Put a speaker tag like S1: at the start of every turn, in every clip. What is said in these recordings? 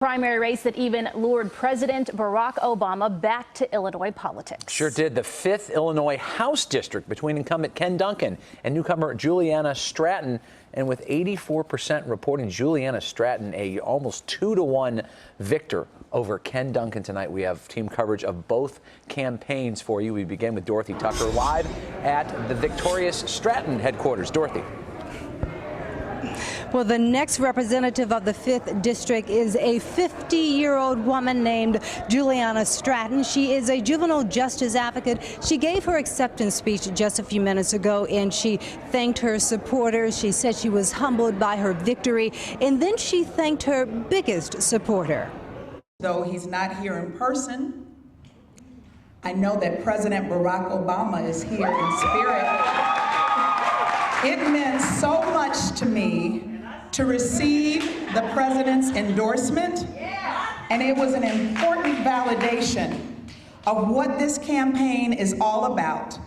S1: Primary race that even lured President Barack Obama back to Illinois politics.
S2: Sure did. The 5th Illinois House District between incumbent Ken Dunkin and newcomer Juliana Stratton. And with 84% reporting Juliana Stratton a almost 2-to-1 victor over Ken Dunkin tonight. We have team coverage of both campaigns for you. We begin with Dorothy Tucker live at the victorious Stratton headquarters. Dorothy.
S3: Well, the next representative of the 5th District is a 50-year-old woman named Juliana Stratton. She is a juvenile justice advocate. She gave her acceptance speech just a few minutes ago, and she thanked her supporters. She said she was humbled by her victory, and then she thanked her biggest supporter.
S4: Though he's not here in person, I know that President Barack Obama is here in spirit. It meant so much to me to receive the president's endorsement, and it was an important validation of what this campaign is all about.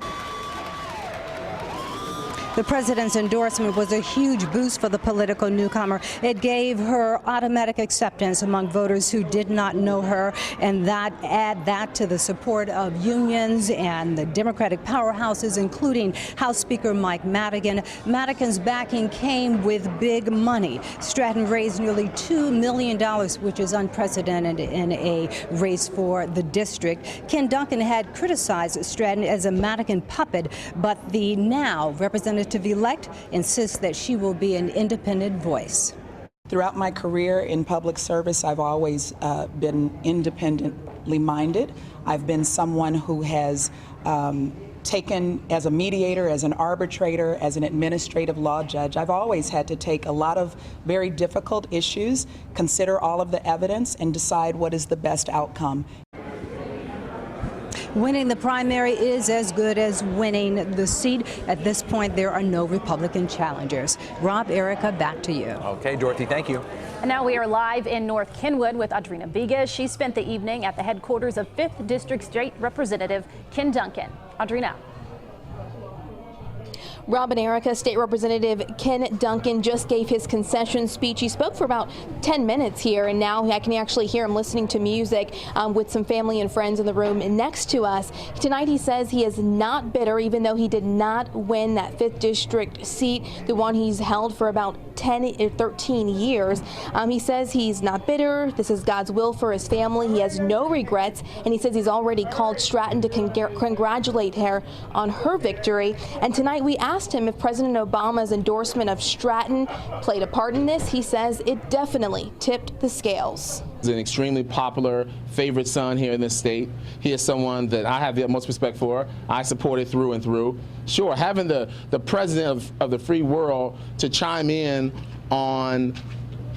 S3: The president's endorsement was a huge boost for the political newcomer. It gave her automatic acceptance among voters who did not know her, and add that to the support of unions and the Democratic powerhouses, including House Speaker Mike Madigan. Madigan's backing came with big money. Stratton raised nearly $2 million, which is unprecedented in a race for the district. Ken Dunkin had criticized Stratton as a Madigan puppet, but the now representative-elect insists that she will be an independent voice.
S4: Throughout my career in public service, I've always been independently minded. I've been someone who has taken, as a mediator, as an arbitrator, as an administrative law judge, I've always had to take a lot of very difficult issues, consider all of the evidence, and decide what is the best outcome.
S3: Winning the primary is as good as winning the seat. At this point, there are no Republican challengers. Rob, Erica, back to you.
S2: Okay, Dorothy, thank you.
S1: And now we are live in North Kenwood with Audrina Bigos. She spent the evening at the headquarters of 5th District State Representative Ken Dunkin. Audrina.
S5: Rob and Erica, State Representative Ken Dunkin just gave his concession speech. He spoke for about 10 minutes here, and now I can actually hear him listening to music with some family and friends in the room next to us. Tonight he says he is not bitter, even though he did not win that 5th District seat, the one he's held for about 10 or 13 years. He says he's not bitter. This is God's will for his family. He has no regrets, and he says he's already called Stratton to congratulate her on her victory. And tonight we asked him if President Obama's endorsement of Stratton played a part in this. He says it definitely tipped the scales.
S6: He's an extremely popular favorite son here in this state. He is someone that I have the utmost respect for. I supported through and through. Sure, having the president of the free world to chime in on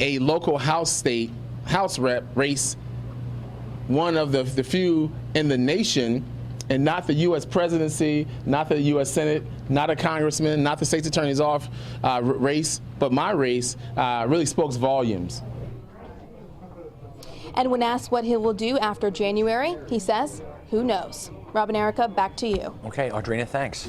S6: a local House rep race, one of the few in the nation, and not the U.S. presidency, not the U.S. Senate, not a congressman, not the state's attorney's office race, but my race really spoke volumes.
S5: And when asked what he will do after January, he says, who knows? Rob and Erica, back to you.
S2: Okay, Audrina, thanks.